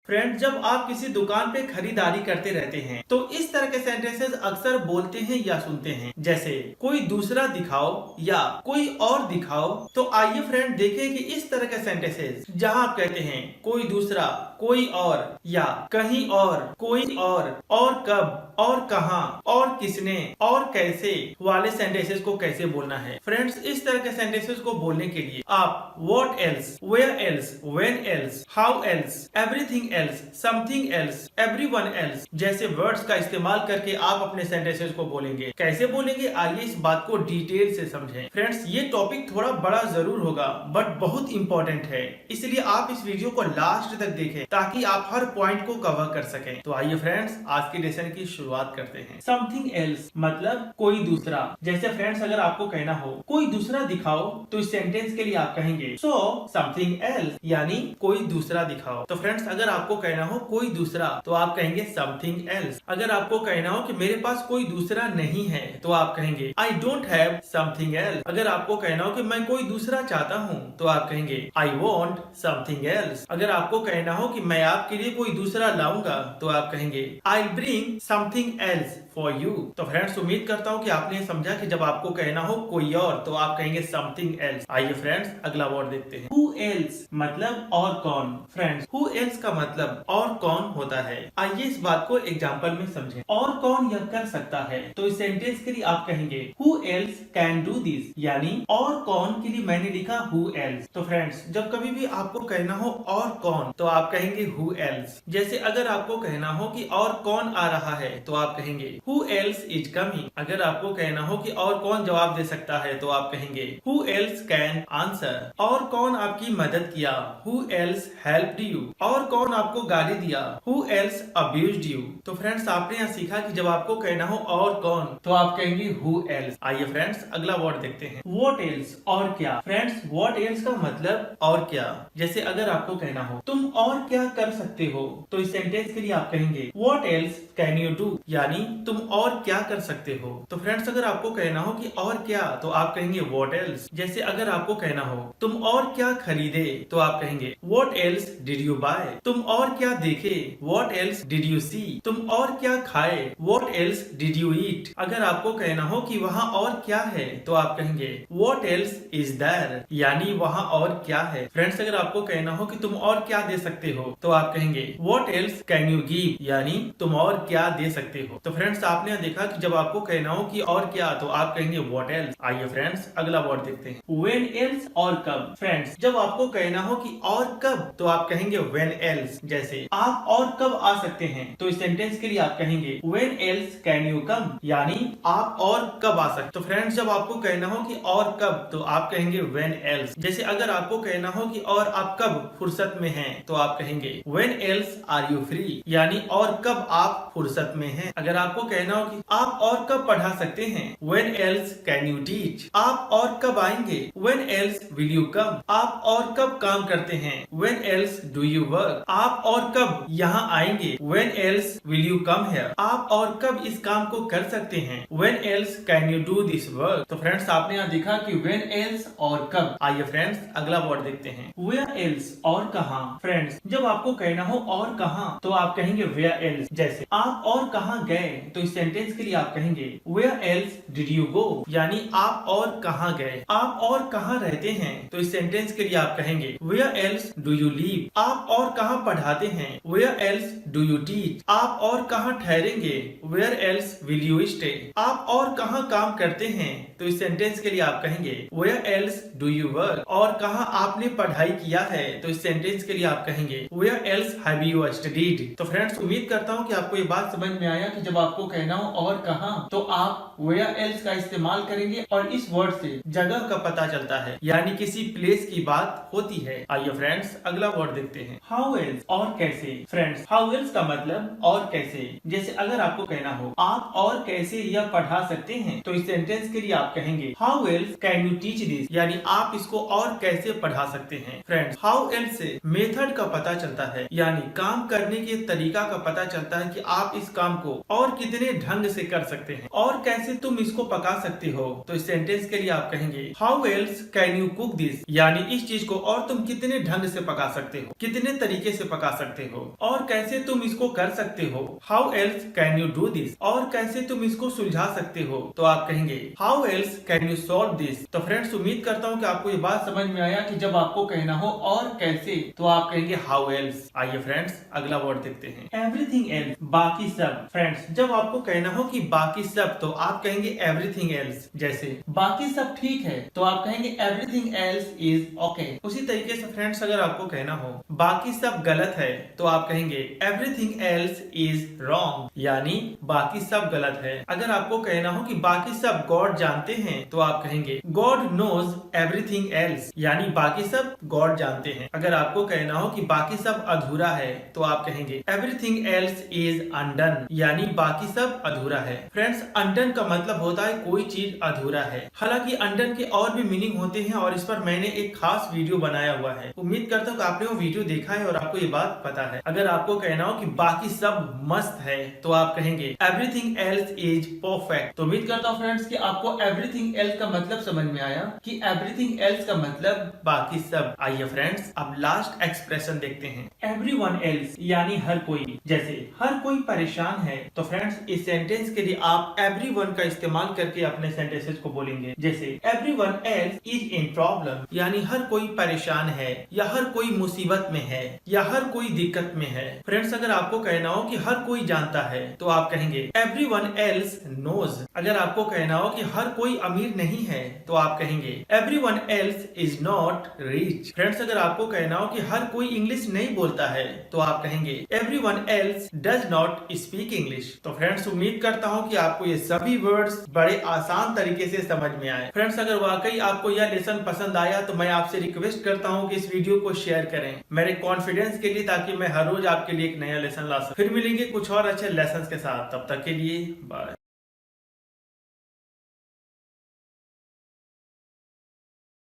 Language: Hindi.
फ्रेंड्स, जब आप किसी दुकान पे खरीदारी करते रहते हैं तो इस तरह के सेंटेंसेस अक्सर बोलते हैं या सुनते हैं, जैसे कोई दूसरा दिखाओ या कोई और दिखाओ। तो आइए फ्रेंड देखें कि इस तरह के सेंटेंसेस जहां आप कहते हैं कोई दूसरा, कोई और या कहीं और, कोई और कब, और कहां, और किसने, और कैसे वाले सेंटेंसेस को कैसे बोलना है। फ्रेंड्स, इस तरह के सेंटेंसेस को बोलने के लिए आप what else, where else, when else, how else, everything else, something else, everyone else जैसे वर्ड्स का इस्तेमाल करके आप अपने सेंटेंसेस को बोलेंगे। कैसे बोलेंगे, आइए इस बात को डिटेल से समझें। फ्रेंड्स, ये टॉपिक थोड़ा बड़ा जरूर होगा बट बहुत इंपॉर्टेंट है, इसलिए आप इस वीडियो को लास्ट तक देखें ताकि आप हर पॉइंट को कवर कर सकें। तो आइए फ्रेंड्स, आज के लेसन की शुरुआत करते हैं। समथिंग एल्स मतलब कोई दूसरा। जैसे फ्रेंड्स, अगर आपको कहना हो कोई दूसरा दिखाओ तो इस सेंटेंस के लिए आप कहेंगे सो समथिंग एल्स, यानी कोई दूसरा दिखाओ। तो फ्रेंड्स, अगर आपको कहना हो कोई दूसरा तो आप कहेंगे समथिंग एल्स। अगर आपको कहना हो कि मेरे पास कोई दूसरा नहीं है तो आप कहेंगे I don't have something else. अगर आपको कहना हो कि मैं कोई दूसरा चाहता हूँ तो आप कहेंगे आई वॉन्ट समथिंग एल्स। अगर आपको कहना हो कि मैं आपके लिए कोई दूसरा लाऊंगा तो आप कहेंगे I bring something else for you. तो फ्रेंड्स, उम्मीद करता हूँ कि आपने समझा कि जब आपको कहना हो कोई और तो आप कहेंगे समथिंग एल्स। आइए फ्रेंड्स, अगला वर्ड देखते हैं। हु एल्स मतलब और कौन। फ्रेंड्स, हु एल्स का मतलब और कौन होता है। आइए इस बात को एग्जांपल में समझें। और कौन यह कर सकता है, तो इस सेंटेंस के लिए आप कहेंगे who else can do this, यानी और कौन के लिए मैंने लिखा हु एल्स। तो फ्रेंड्स, जब कभी भी आपको कहना हो और कौन तो आप कहेंगे हु एल्स। जैसे अगर आपको कहना हो कि और कौन आ रहा है तो आप कहेंगे Who else is coming? अगर आपको कहना हो कि और कौन जवाब दे सकता है तो आप कहेंगे Who else can answer? और कौन आपकी मदद किया? Who else helped you? और कौन आपको गाली दिया? Who else abused you? तो फ्रेंड्स, आपने यहाँ सीखा कि जब आपको कहना हो और कौन तो आप कहेंगे Who else। आइए फ्रेंड्स, अगला वर्ड देखते हैं। What else और क्या। फ्रेंड्स, What else का मतलब और क्या। जैसे अगर आपको कहना हो तुम और क्या कर सकते हो तो इस सेंटेंस के लिए आप कहेंगे What else can you do? यानी तुम और क्या कर सकते हो। तो फ्रेंड्स, अगर आपको कहना हो कि और क्या तो आप कहेंगे व्हाट एल्स। जैसे अगर आपको कहना हो तुम और क्या खरीदे तो आप कहेंगे what else did you buy. तुम और क्या देखे, what else did you see. तुम और क्या खाए, what else did you eat. अगर आपको कहना हो कि वहाँ और क्या है तो आप कहेंगे व्हाट एल्स इज देयर, यानी वहाँ और क्या है। फ्रेंड्स, अगर आपको कहना हो कि तुम और क्या दे सकते हो तो आप कहेंगे what else can you give, यानी तुम और क्या दे सकते हो। तो फ्रेंड्स, आपने देखा कि जब आपको कहना हो कि और क्या तो आप कहेंगे व्हाट एल्स। आइए फ्रेंड्स, अगला वर्ड देखते हैं। व्हेन एल्स और कब। फ्रेंड्स, जब आपको कहना हो कि और कब तो आप कहेंगे व्हेन एल्स। जैसे आप और कब आ सकते हैं तो इस सेंटेंस के लिए आप कहेंगे when else can you come, यानी आप और कब आ सकते। तो फ्रेंड्स, जब आपको कहना हो कि और कब तो आप कहेंगे व्हेन एल्स। जैसे अगर आपको कहना हो कि और आप कब फुर्सत में हैं तो आप कहेंगे when else are you free, यानी और कब आप फुर्सत में हैं। अगर आपको कहना हो कि आप और कब पढ़ा सकते हैं When else can you teach? आप और कब आएंगे When else will you come? आप और कब काम करते हैं When else do you work? आप और कब यहाँ आएंगे When else will you come here? आप और कब इस काम को कर सकते हैं When else can you do this work? तो फ्रेंड्स, आपने यहाँ देखा कि When else और कब। आइए फ्रेंड्स, अगला वर्ड देखते हैं। Where else और कहाँ। फ्रेंड्स, जब आपको कहना हो और कहाँ तो आप कहेंगे Where else। जैसे आप और कहाँ गए तो इस सेंटेंस के लिए आप कहेंगे Where else did you go, यानी आप और कहाँ गए। आप और कहाँ रहते हैं तो इस सेंटेंस के लिए आप कहेंगे Where else do you live? आप और कहाँ पढ़ाते हैं Where else do you teach? आप और कहाँ ठहरेंगे Where else will you stay? आप और कहाँ काम करते हैं तो इस सेंटेंस के लिए आप कहेंगे Where else do you work? और कहाँ आपने पढ़ाई किया है तो इस सेंटेंस के लिए आप कहेंगे Where else have you studied? तो फ्रेंड्स, उम्मीद करता हूँ कि आपको ये बात समझ में आया कि जब आपको कहना हो और कहाँ तो आप where else का इस्तेमाल करेंगे और इस वर्ड से जगह का पता चलता है, यानी किसी प्लेस की बात होती है। आइए फ्रेंड्स, अगला वर्ड देखते हैं। हाउ एल्स और कैसे। फ्रेंड्स, हाउ एल्स का मतलब और कैसे। जैसे अगर आपको कहना हो आप और कैसे यह पढ़ा सकते हैं तो इस सेंटेंस के लिए आप कहेंगे how else can you teach this, यानी आप इसको और कैसे पढ़ा सकते हैं। फ्रेंड्स, हाउ एल्स से मेथड का पता चलता है, यानी काम करने के तरीका का पता चलता है कि आप इस काम को और कितने ढंग से कर सकते हैं और कैसे तुम इसको पका सकते हो। तो इस सेंटेंस के लिए आप कहेंगे how else can you cook this, यानी इस चीज को और तुम कितने ढंग से पका सकते हो, कितने तरीके से पका सकते हो, और कैसे तुम इसको कर सकते हो, how else can you do this, और कैसे तुम इसको सुलझा सकते हो, तो आप कहेंगे how else can you solve this. तो फ्रेंड्स उम्मीद करता हूँ कि आपको ये बात समझ में आया कि जब आपको कहना हो और कैसे तो आप कहेंगे हाउ एल्स। आइए फ्रेंड्स अगला वर्ड देखते हैं, एवरीथिंग एल्स, बाकी सब। फ्रेंड्स जब आपको कहना हो कि बाकी सब तो आप कहेंगे एवरीथिंग एल्स। जैसे बाकी सब ठीक है तो आप कहेंगे एवरीथिंग एल्स इज ओके। उसी तरीके से फ्रेंड्स अगर आपको कहना हो बाकी सब गलत है तो आप कहेंगे एवरीथिंग एल्स इज रॉन्ग, यानी बाकी सब गलत है। अगर आपको कहना हो कि बाकी सब गॉड जानते हैं तो आप कहेंगे गॉड नोज एवरीथिंग एल्स, यानी बाकी सब गॉड जानते हैं। अगर आपको कहना हो कि बाकी सब अधूरा है तो आप कहेंगे एवरीथिंग एल्स इज अनडन, यानी बाकी सब अधूरा है। फ्रेंड्स अनडन का मतलब होता है कोई चीज अधूरा है। हालांकि अनडन के और भी मीनिंग होते हैं और इस पर मैंने एक खास वीडियो बनाया हुआ है। उम्मीद करता हूँ कि आपने वो वीडियो देखा है और आपको ये बात पता है। अगर आपको कहना हो कि बाकी सब मस्त है तो आप कहेंगे एवरीथिंग एल्स इज परफेक्ट। तो उम्मीद करता हूँ फ्रेंड्स कि आपको एवरीथिंग एल्स का मतलब समझ में आया कि एवरीथिंग एल्स का मतलब बाकी सब। आइए फ्रेंड्स अब लास्ट एक्सप्रेशन देखते हैं, एवरीवन एल्स, यानी हर कोई। जैसे हर कोई परेशान है तो फ्रेंड्स इस सेंटेंस के लिए आप एवरीवन का इस्तेमाल करके अपने सेंटेंसेस को बोलेंगे। जैसे everyone else is in problem, यानी हर कोई परेशान है या हर कोई मुसीबत में है या हर कोई दिक्कत में है। फ्रेंड्स अगर आपको कहना हो कि हर कोई जानता है तो आप कहेंगे एवरीवन एल्स नोज। अगर आपको कहना हो कि हर कोई अमीर नहीं है तो आप कहेंगे everyone else is not rich. Friends अगर आपको कहना हो कि हर कोई इंग्लिश नहीं बोलता है तो आप कहेंगे everyone else does not speak English. तो फ्रेंड्स उम्मीद करता हूँ कि आपको ये सभी वर्ड्स बड़े आसान तरीके से समझ में आए। फ्रेंड्स अगर वाकई आपको यह लेसन पसंद आया तो मैं आपसे रिक्वेस्ट करता हूँ कि इस वीडियो को शेयर करें मेरे कॉन्फिडेंस के लिए, ताकि मैं हर रोज आपके लिए एक नया लेसन ला सकूं। फिर मिलेंगे कुछ और अच्छे लेसन के साथ, तब तक के लिए बाय।